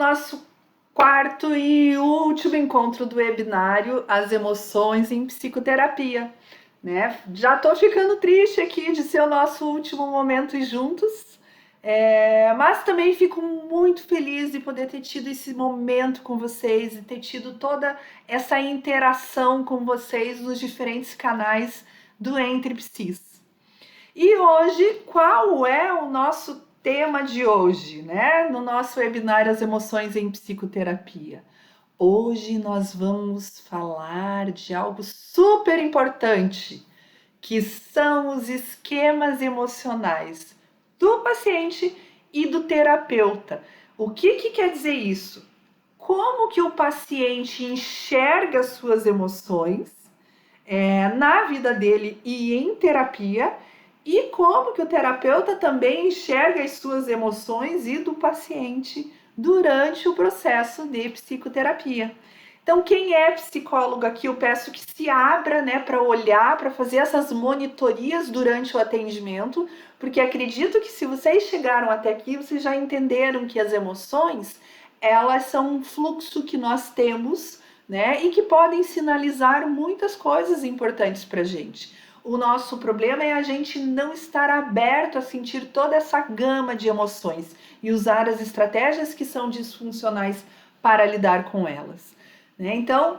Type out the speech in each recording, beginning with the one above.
nosso quarto e último encontro do webinário As Emoções em Psicoterapia, né? Já tô ficando triste aqui de ser o nosso último momento juntos, mas também fico muito feliz de poder ter tido esse momento com vocês e ter tido toda essa interação com vocês nos diferentes canais do Entre Psis. E hoje, qual é o nosso tema de hoje, né? No nosso webinar As Emoções em Psicoterapia. Hoje nós vamos falar de algo super importante, que são os esquemas emocionais do paciente e do terapeuta. O que quer dizer isso? Como que o paciente enxerga as suas emoções na vida dele e em terapia, e como que o terapeuta também enxerga as suas emoções e do paciente durante o processo de psicoterapia. Então, quem é psicólogo aqui, eu peço que se abra, né, para olhar, para fazer essas monitorias durante o atendimento, porque acredito que se vocês chegaram até aqui, vocês já entenderam que as emoções, elas são um fluxo que nós temos, né, e que podem sinalizar muitas coisas importantes para a gente. O nosso problema é a gente não estar aberto a sentir toda essa gama de emoções e usar as estratégias que são disfuncionais para lidar com elas, né? Então,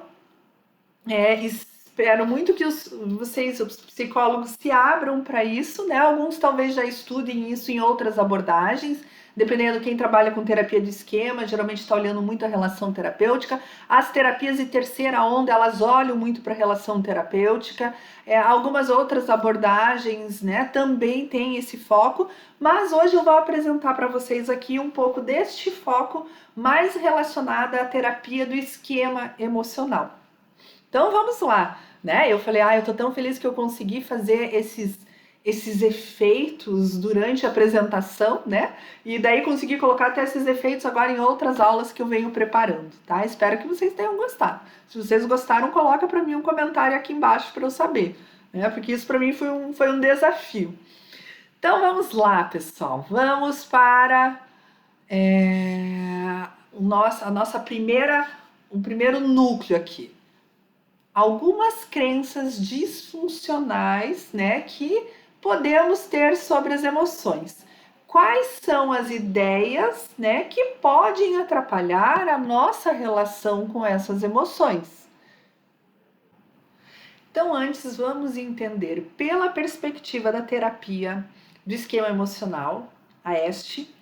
espero muito que vocês, os psicólogos, se abram para isso, né? Alguns talvez já estudem isso em outras abordagens, dependendo de quem trabalha com terapia de esquema, geralmente está olhando muito a relação terapêutica. As terapias de terceira onda, elas olham muito para a relação terapêutica. Algumas outras abordagens, né, também têm esse foco, mas hoje eu vou apresentar para vocês aqui um pouco deste foco mais relacionado à terapia do esquema emocional. Então vamos lá, né? Eu falei, eu tô tão feliz que eu consegui fazer esses efeitos durante a apresentação, né? E daí consegui colocar até esses efeitos agora em outras aulas que eu venho preparando, tá? Espero que vocês tenham gostado. Se vocês gostaram, coloca para mim um comentário aqui embaixo para eu saber, né? Porque isso para mim foi um desafio. Então vamos lá, pessoal. Vamos para o primeiro núcleo aqui. Algumas crenças disfuncionais, né, que podemos ter sobre as emoções. Quais são as ideias, né, que podem atrapalhar a nossa relação com essas emoções? Então, antes vamos entender pela perspectiva da terapia do esquema emocional, a EST,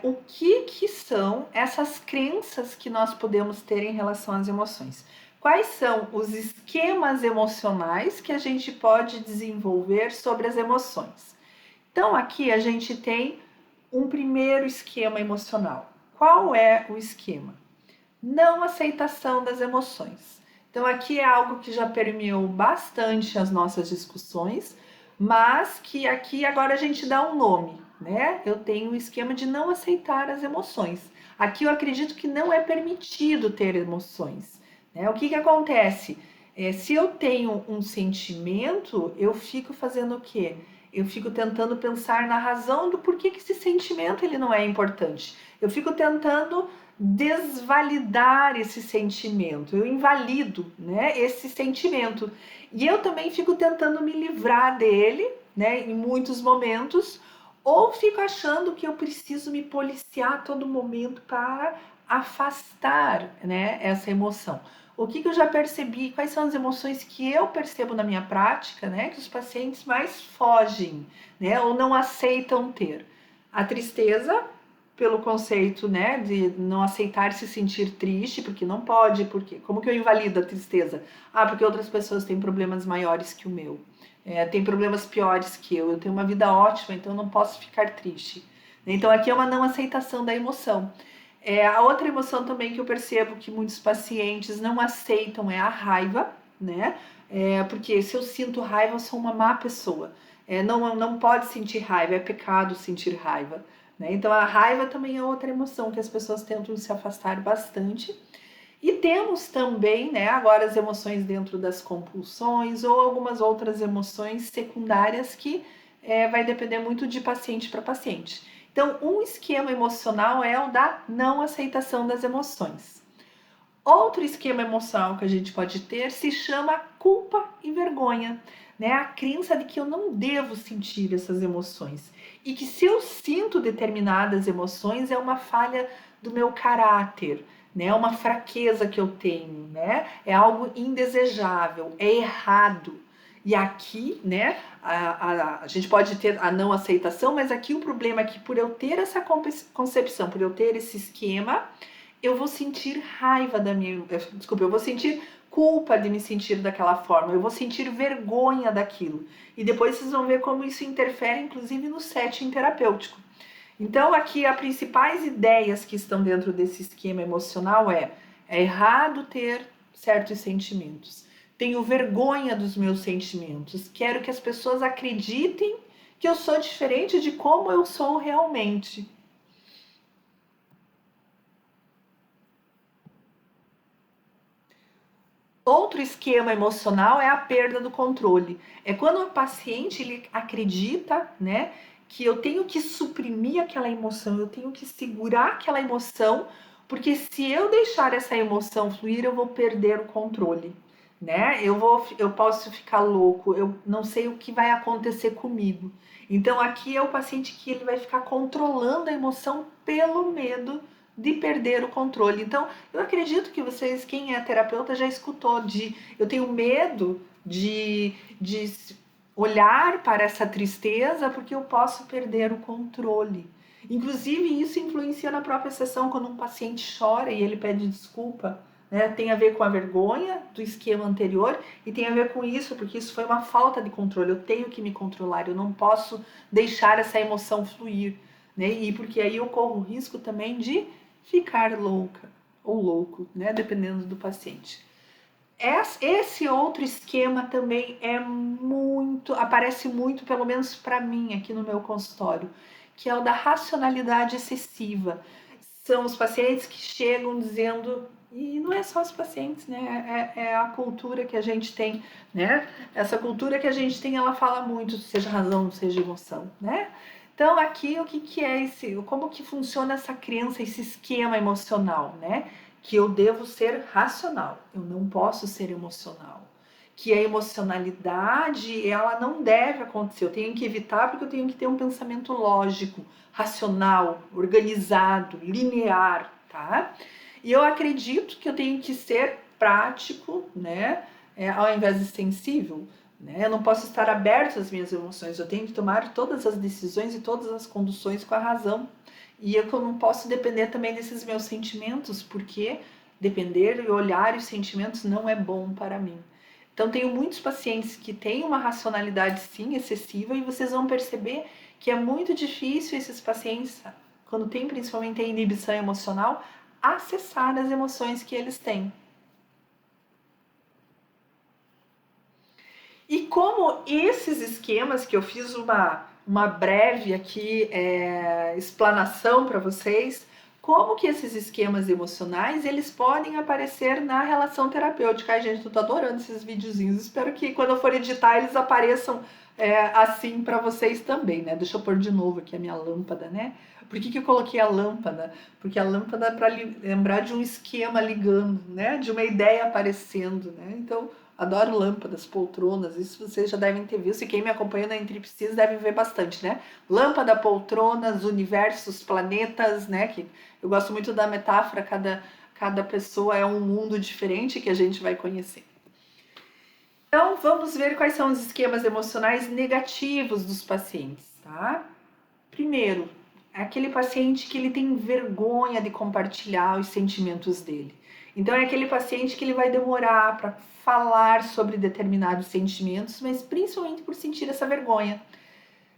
o que são essas crenças que nós podemos ter em relação às emoções. Quais são os esquemas emocionais que a gente pode desenvolver sobre as emoções? Então, aqui a gente tem um primeiro esquema emocional. Qual é o esquema? Não aceitação das emoções. Então, aqui é algo que já permeou bastante as nossas discussões, mas que aqui agora a gente dá um nome, né? Eu tenho o esquema de não aceitar as emoções. Aqui eu acredito que não é permitido ter emoções. Né? O que acontece? Se eu tenho um sentimento, eu fico fazendo o quê? Eu fico tentando pensar na razão do porquê que esse sentimento ele não é importante. Eu fico tentando desvalidar esse sentimento, eu invalido, né, esse sentimento. E eu também fico tentando me livrar dele, né, em muitos momentos, ou fico achando que eu preciso me policiar a todo momento para afastar, né, essa emoção. O que eu já percebi, quais são as emoções que eu percebo na minha prática, né, que os pacientes mais fogem, né, ou não aceitam ter? A tristeza, pelo conceito, né, de não aceitar se sentir triste, porque não pode, porque como que eu invalido a tristeza? Porque outras pessoas têm problemas maiores que o meu, têm problemas piores que eu tenho uma vida ótima, então eu não posso ficar triste. Então aqui é uma não aceitação da emoção. A outra emoção também que eu percebo que muitos pacientes não aceitam é a raiva, né? Porque se eu sinto raiva, eu sou uma má pessoa. Não pode sentir raiva, é pecado sentir raiva. Né? Então a raiva também é outra emoção que as pessoas tentam se afastar bastante. E temos também, né, agora as emoções dentro das compulsões ou algumas outras emoções secundárias que vai depender muito de paciente para paciente. Então, um esquema emocional é o da não aceitação das emoções. Outro esquema emocional que a gente pode ter se chama culpa e vergonha, né? A crença de que eu não devo sentir essas emoções e que se eu sinto determinadas emoções é uma falha do meu caráter, né? É uma fraqueza que eu tenho, né? É algo indesejável, é errado. E aqui, né, a gente pode ter a não aceitação, mas aqui o problema é que por eu ter essa concepção, por eu ter esse esquema, eu vou sentir raiva da minha. Desculpa, eu vou sentir culpa de me sentir daquela forma, eu vou sentir vergonha daquilo. E depois vocês vão ver como isso interfere, inclusive, no setting terapêutico. Então, aqui, as principais ideias que estão dentro desse esquema emocional é errado ter certos sentimentos. Tenho vergonha dos meus sentimentos. Quero que as pessoas acreditem que eu sou diferente de como eu sou realmente. Outro esquema emocional é a perda do controle. É quando o paciente ele acredita, né, que eu tenho que suprimir aquela emoção, eu tenho que segurar aquela emoção, porque se eu deixar essa emoção fluir, eu vou perder o controle, né? Eu posso ficar louco, eu não sei o que vai acontecer comigo. Então aqui é o paciente que ele vai ficar controlando a emoção pelo medo de perder o controle. Então, eu acredito que vocês, quem é terapeuta, já escutou de eu tenho medo de olhar para essa tristeza porque eu posso perder o controle. Inclusive, isso influencia na própria sessão, quando um paciente chora e ele pede desculpa. Né? Tem a ver com a vergonha do esquema anterior e tem a ver com isso, porque isso foi uma falta de controle. Eu tenho que me controlar, eu não posso deixar essa emoção fluir. Né? E porque aí eu corro o risco também de ficar louca ou louco, né? Dependendo do paciente. Esse outro esquema também aparece muito, pelo menos para mim aqui no meu consultório, que é o da racionalidade excessiva. São os pacientes que chegam dizendo, e não é só os pacientes, né? É a cultura que a gente tem, né? Essa cultura que a gente tem, ela fala muito, seja razão, seja emoção, né? Então aqui o que é como que funciona essa crença, esse esquema emocional, né? Que eu devo ser racional, eu não posso ser emocional. Que a emocionalidade, ela não deve acontecer, eu tenho que evitar porque eu tenho que ter um pensamento lógico, racional, organizado, linear, tá? E eu acredito que eu tenho que ser prático, né? Ao invés de sensível, né? Eu não posso estar aberto às minhas emoções, eu tenho que tomar todas as decisões e todas as conduções com a razão. E eu não posso depender também desses meus sentimentos, porque depender e olhar os sentimentos não é bom para mim. Então, tenho muitos pacientes que têm uma racionalidade, sim, excessiva, e vocês vão perceber que é muito difícil esses pacientes, quando tem principalmente a inibição emocional, acessar as emoções que eles têm. E como esses esquemas que eu fiz uma breve aqui explanação para vocês, como que esses esquemas emocionais eles podem aparecer na relação terapêutica. Ai, gente, eu tô adorando esses videozinhos. Espero que quando eu for editar eles apareçam assim para vocês também, né? Deixa eu pôr de novo aqui a minha lâmpada, né? Por que eu coloquei a lâmpada? Porque a lâmpada é para lembrar de um esquema ligando, né? De uma ideia aparecendo, né? Então, adoro lâmpadas, poltronas, isso vocês já devem ter visto, e quem me acompanha na Entre Psis deve ver bastante, né? Lâmpada, poltronas, universos, planetas, né? Que eu gosto muito da metáfora, cada pessoa é um mundo diferente que a gente vai conhecer. Então, vamos ver quais são os esquemas emocionais negativos dos pacientes, tá? Primeiro, aquele paciente que ele tem vergonha de compartilhar os sentimentos dele. Então é aquele paciente que ele vai demorar para falar sobre determinados sentimentos, mas principalmente por sentir essa vergonha.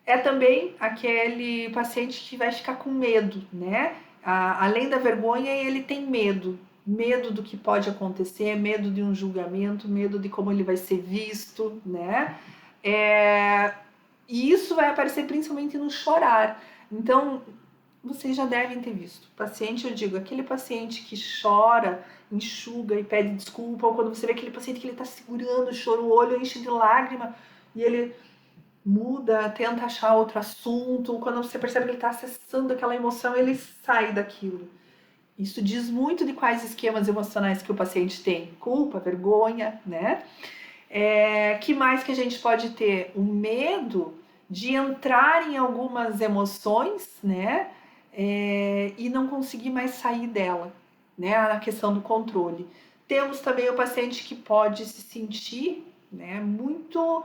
É também aquele paciente que vai ficar com medo, né? Além da vergonha, ele tem medo. Medo do que pode acontecer, medo de um julgamento, medo de como ele vai ser visto, né? E isso vai aparecer principalmente no chorar. Então, vocês já devem ter visto. Paciente, eu digo, aquele paciente que chora, enxuga e pede desculpa, ou quando você vê aquele paciente que ele está segurando o choro, o olho enche de lágrima e ele muda, tenta achar outro assunto. Quando você percebe que ele está acessando aquela emoção, ele sai daquilo. Isso diz muito de quais esquemas emocionais que o paciente tem. Culpa, vergonha, né? Que mais que a gente pode ter? O medo de entrar em algumas emoções, né? E não conseguir mais sair dela, né? A questão do controle. Temos também o paciente que pode se sentir, né, muito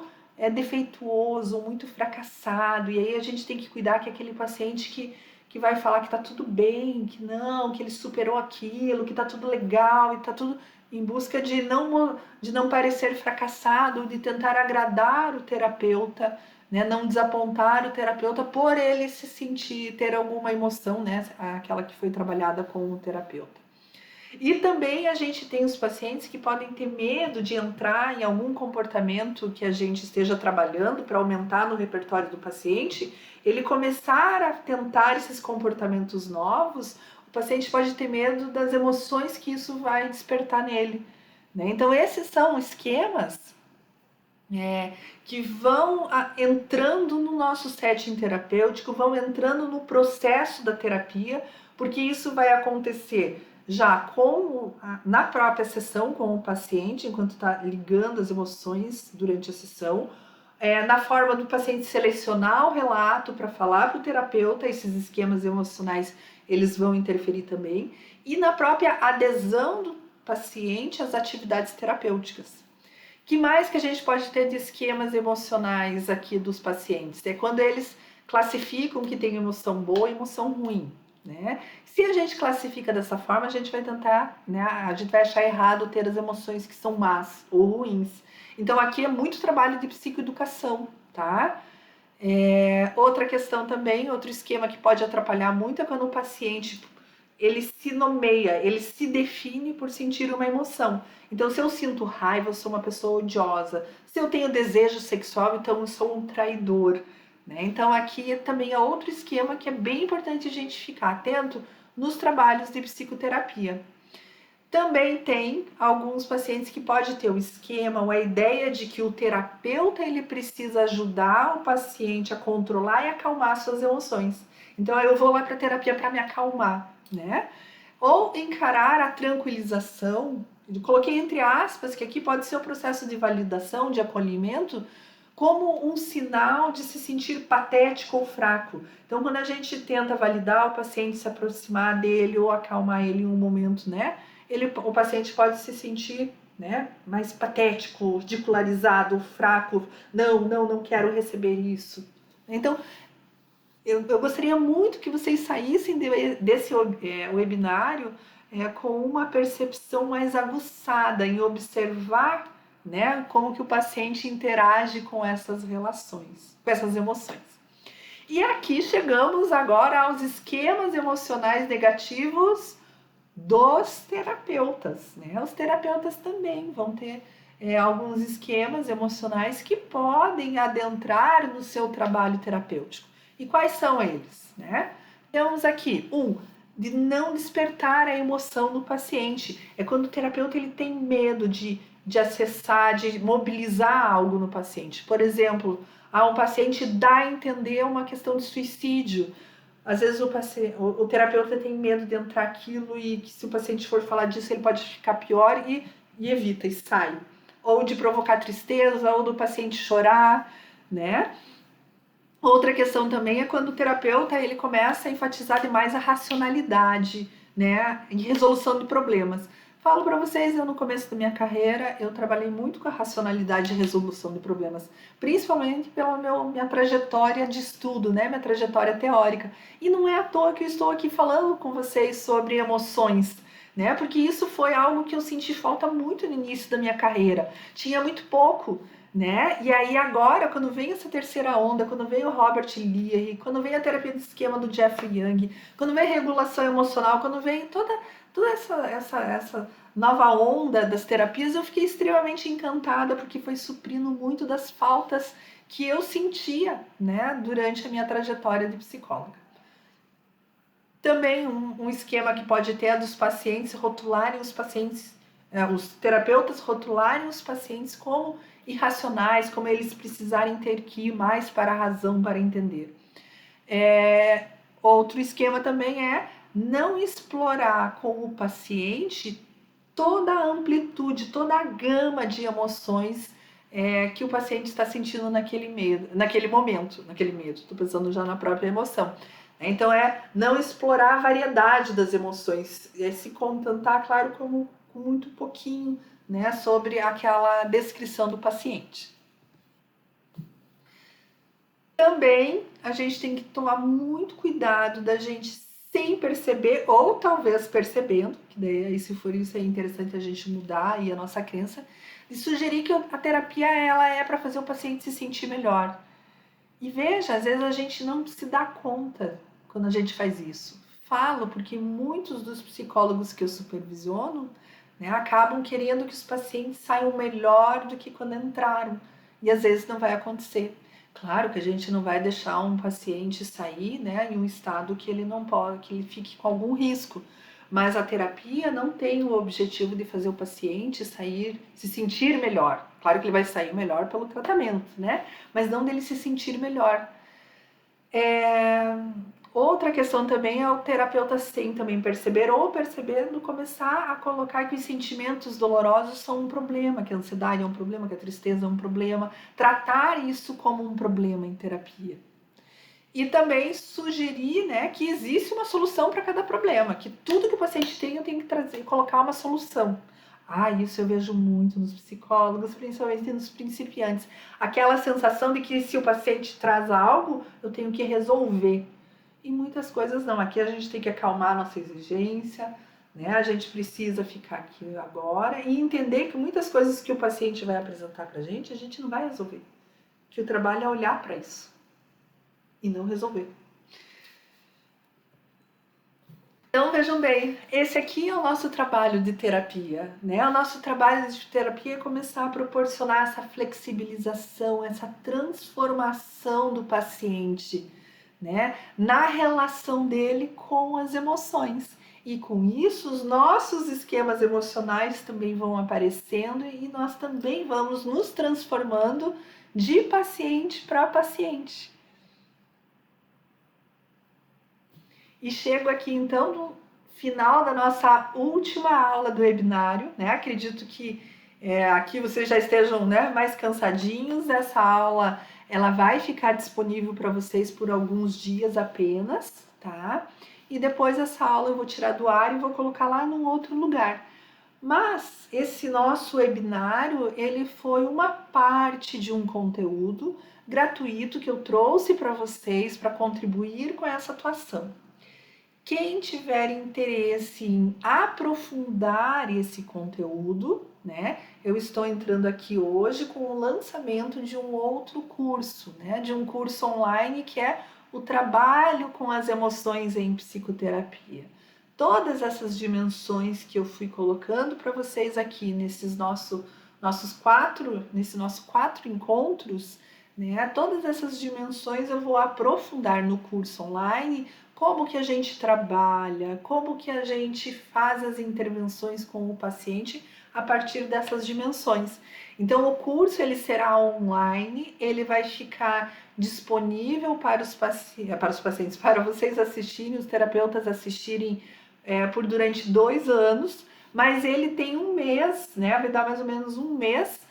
defeituoso, muito fracassado, e aí a gente tem que cuidar que aquele paciente que vai falar que tá tudo bem, que não, que ele superou aquilo, que tá tudo legal e tá tudo em busca de não parecer fracassado, de tentar agradar o terapeuta, né? Não desapontar o terapeuta por ele se sentir, ter alguma emoção, né? Aquela que foi trabalhada com o terapeuta. E também a gente tem os pacientes que podem ter medo de entrar em algum comportamento que a gente esteja trabalhando para aumentar no repertório do paciente, ele começar a tentar esses comportamentos novos, o paciente pode ter medo das emoções que isso vai despertar nele, né? Então esses são esquemas que vão entrando no nosso setting terapêutico, vão entrando no processo da terapia, porque isso vai acontecer já na própria sessão com o paciente, enquanto está ligando as emoções durante a sessão, na forma do paciente selecionar o relato para falar para o terapeuta, esses esquemas emocionais eles vão interferir também, e na própria adesão do paciente às atividades terapêuticas. Que mais que a gente pode ter de esquemas emocionais aqui dos pacientes? É quando eles classificam que tem emoção boa e emoção ruim, né? Se a gente classifica dessa forma, a gente vai tentar, né? A gente vai achar errado ter as emoções que são más ou ruins. Então aqui é muito trabalho de psicoeducação, tá? Outra questão também, outro esquema que pode atrapalhar muito é quando o paciente ele se nomeia, ele se define por sentir uma emoção. Então, se eu sinto raiva, eu sou uma pessoa odiosa. Se eu tenho desejo sexual, então eu sou um traidor. Né? Então, aqui também é outro esquema que é bem importante a gente ficar atento nos trabalhos de psicoterapia. Também tem alguns pacientes que pode ter o esquema ou a ideia de que o terapeuta ele precisa ajudar o paciente a controlar e acalmar suas emoções. Então eu vou lá para a terapia para me acalmar, né? Ou encarar a tranquilização, eu coloquei entre aspas, que aqui pode ser o processo de validação, de acolhimento, como um sinal de se sentir patético ou fraco. Então, quando a gente tenta validar o paciente, se aproximar dele ou acalmar ele em um momento, né? O paciente pode se sentir, né, mais patético, ridicularizado, fraco. Não quero receber isso. Então, eu gostaria muito que vocês saíssem desse webinário com uma percepção mais aguçada em observar, né, como que o paciente interage com essas relações, com essas emoções. E aqui chegamos agora aos esquemas emocionais negativos dos terapeutas, né? Os terapeutas também vão ter alguns esquemas emocionais que podem adentrar no seu trabalho terapêutico. E quais são eles, né? Temos aqui de não despertar a emoção no paciente. É quando o terapeuta ele tem medo de acessar, de mobilizar algo no paciente. Por exemplo, um paciente dá a entender uma questão de suicídio. Às vezes o terapeuta tem medo de entrar aquilo e que se o paciente for falar disso ele pode ficar pior e evita e sai. Ou de provocar tristeza, ou do paciente chorar, né? Outra questão também é quando o terapeuta ele começa a enfatizar demais a racionalidade, né, em resolução de problemas. Falo para vocês, eu no começo da minha carreira, eu trabalhei muito com a racionalidade e resolução de problemas, principalmente pela minha trajetória de estudo, né, minha trajetória teórica. E não é à toa que eu estou aqui falando com vocês sobre emoções, né, porque isso foi algo que eu senti falta muito no início da minha carreira. Tinha muito pouco, né? E aí agora, quando vem essa terceira onda, quando vem o Robert Leahy, quando vem a terapia de esquema do Jeffrey Young, quando vem a regulação emocional, quando vem toda essa nova onda das terapias, eu fiquei extremamente encantada porque foi suprindo muito das faltas que eu sentia, né, durante a minha trajetória de psicóloga. Também um esquema que pode ter é dos pacientes rotularem os pacientes, os terapeutas rotularem os pacientes como irracionais, como eles precisarem ter que ir mais para a razão para entender. Outro esquema também é não explorar com o paciente toda a amplitude, toda a gama de emoções que o paciente está sentindo naquele momento, naquele medo. Estou pensando já na própria emoção. Então não explorar a variedade das emoções, se contentar, claro, com muito pouquinho, né, sobre aquela descrição do paciente. Também a gente tem que tomar muito cuidado da gente sem perceber, ou talvez percebendo, que daí se for isso é interessante a gente mudar aí a nossa crença, e sugerir que a terapia ela é para fazer o paciente se sentir melhor. E veja, às vezes a gente não se dá conta quando a gente faz isso. Falo porque muitos dos psicólogos que eu supervisiono, né, acabam querendo que os pacientes saiam melhor do que quando entraram. E às vezes não vai acontecer. Claro que a gente não vai deixar um paciente sair, né, em um estado que ele não pode, que ele fique com algum risco. Mas a terapia não tem o objetivo de fazer o paciente sair, se sentir melhor. Claro que ele vai sair melhor pelo tratamento, né? Mas não dele se sentir melhor. Outra questão também é o terapeuta sem também perceber ou percebendo começar a colocar que os sentimentos dolorosos são um problema, que a ansiedade é um problema, que a tristeza é um problema, tratar isso como um problema em terapia. E também sugerir, né, que existe uma solução para cada problema, que tudo que o paciente tem eu tenho que trazer, colocar uma solução. Isso eu vejo muito nos psicólogos, principalmente nos principiantes. Aquela sensação de que se o paciente traz algo, eu tenho que resolver. E muitas coisas não. Aqui a gente tem que acalmar a nossa exigência, né? A gente precisa ficar aqui agora e entender que muitas coisas que o paciente vai apresentar para a gente não vai resolver. Que o trabalho é olhar para isso e não resolver. Então vejam bem, esse aqui é o nosso trabalho de terapia, né? O nosso trabalho de terapia é começar a proporcionar essa flexibilização, essa transformação do paciente, né? Na relação dele com as emoções. E com isso, os nossos esquemas emocionais também vão aparecendo e nós também vamos nos transformando de paciente para paciente. E chego aqui então no final da nossa última aula do webinário, né? Acredito que aqui vocês já estejam, né, mais cansadinhos. Essa aula ela vai ficar disponível para vocês por alguns dias apenas, tá? E depois essa aula eu vou tirar do ar e vou colocar lá num outro lugar. Mas esse nosso webinário, ele foi uma parte de um conteúdo gratuito que eu trouxe para vocês para contribuir com essa atuação. Quem tiver interesse em aprofundar esse conteúdo, né? Eu estou entrando aqui hoje com o lançamento de um outro curso, né? De um curso online que é o trabalho com as emoções em psicoterapia. Todas essas dimensões que eu fui colocando para vocês aqui nesses nossos quatro encontros, né? Todas essas dimensões eu vou aprofundar no curso online. Como que a gente trabalha, como que a gente faz as intervenções com o paciente a partir dessas dimensões. Então o curso ele será online, ele vai ficar disponível para os pacientes, para vocês assistirem, os terapeutas assistirem durante 2 anos, mas ele tem um mês, né? Vai dar mais ou menos um mês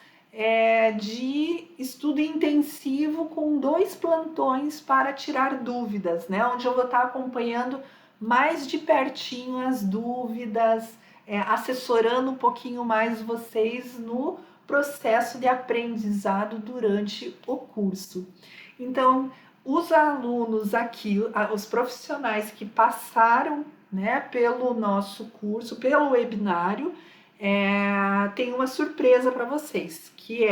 de estudo intensivo com 2 plantões para tirar dúvidas, né? Onde eu vou estar acompanhando mais de pertinho as dúvidas, assessorando um pouquinho mais vocês no processo de aprendizado durante o curso. Então, os alunos aqui, os profissionais que passaram, né, pelo nosso curso, pelo webinário, tem uma surpresa para vocês, que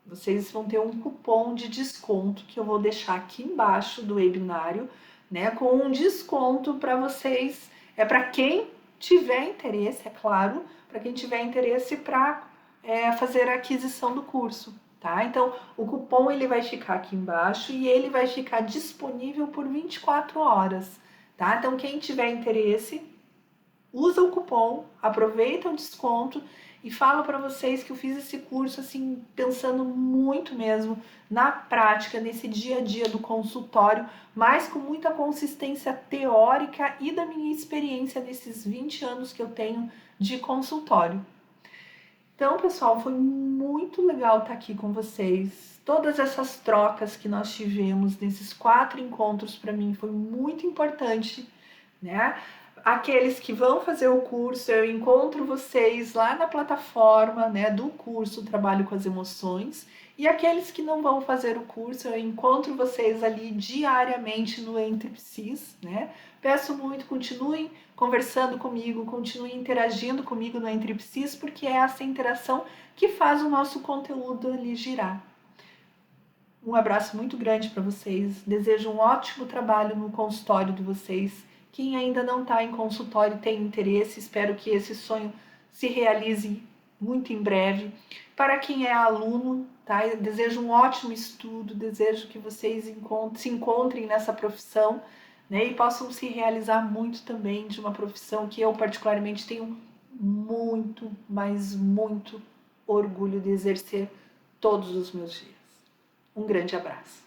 vocês vão ter um cupom de desconto que eu vou deixar aqui embaixo do webinário, né, com um desconto para vocês, para quem tiver interesse, é claro, para quem tiver interesse para fazer a aquisição do curso, tá? Então, o cupom ele vai ficar aqui embaixo e ele vai ficar disponível por 24 horas, tá? Então, quem tiver interesse, usa o cupom, aproveita o desconto e falo para vocês que eu fiz esse curso assim pensando muito mesmo na prática, nesse dia a dia do consultório, mas com muita consistência teórica e da minha experiência nesses 20 anos que eu tenho de consultório. Então, pessoal, foi muito legal estar aqui com vocês. Todas essas trocas que nós tivemos nesses 4 encontros para mim foi muito importante, né? Aqueles que vão fazer o curso, eu encontro vocês lá na plataforma, né, do curso Trabalho com as Emoções. E aqueles que não vão fazer o curso, eu encontro vocês ali diariamente no Entre Psis, né? Peço muito, continuem conversando comigo, continuem interagindo comigo no Entre Psis, porque é essa interação que faz o nosso conteúdo ali girar. Um abraço muito grande para vocês. Desejo um ótimo trabalho no consultório de vocês. Quem ainda não está em consultório tem interesse, espero que esse sonho se realize muito em breve. Para quem é aluno, tá? Eu desejo um ótimo estudo, desejo que vocês se encontrem nessa profissão, né? E possam se realizar muito também de uma profissão que eu particularmente tenho muito, mas muito orgulho de exercer todos os meus dias. Um grande abraço.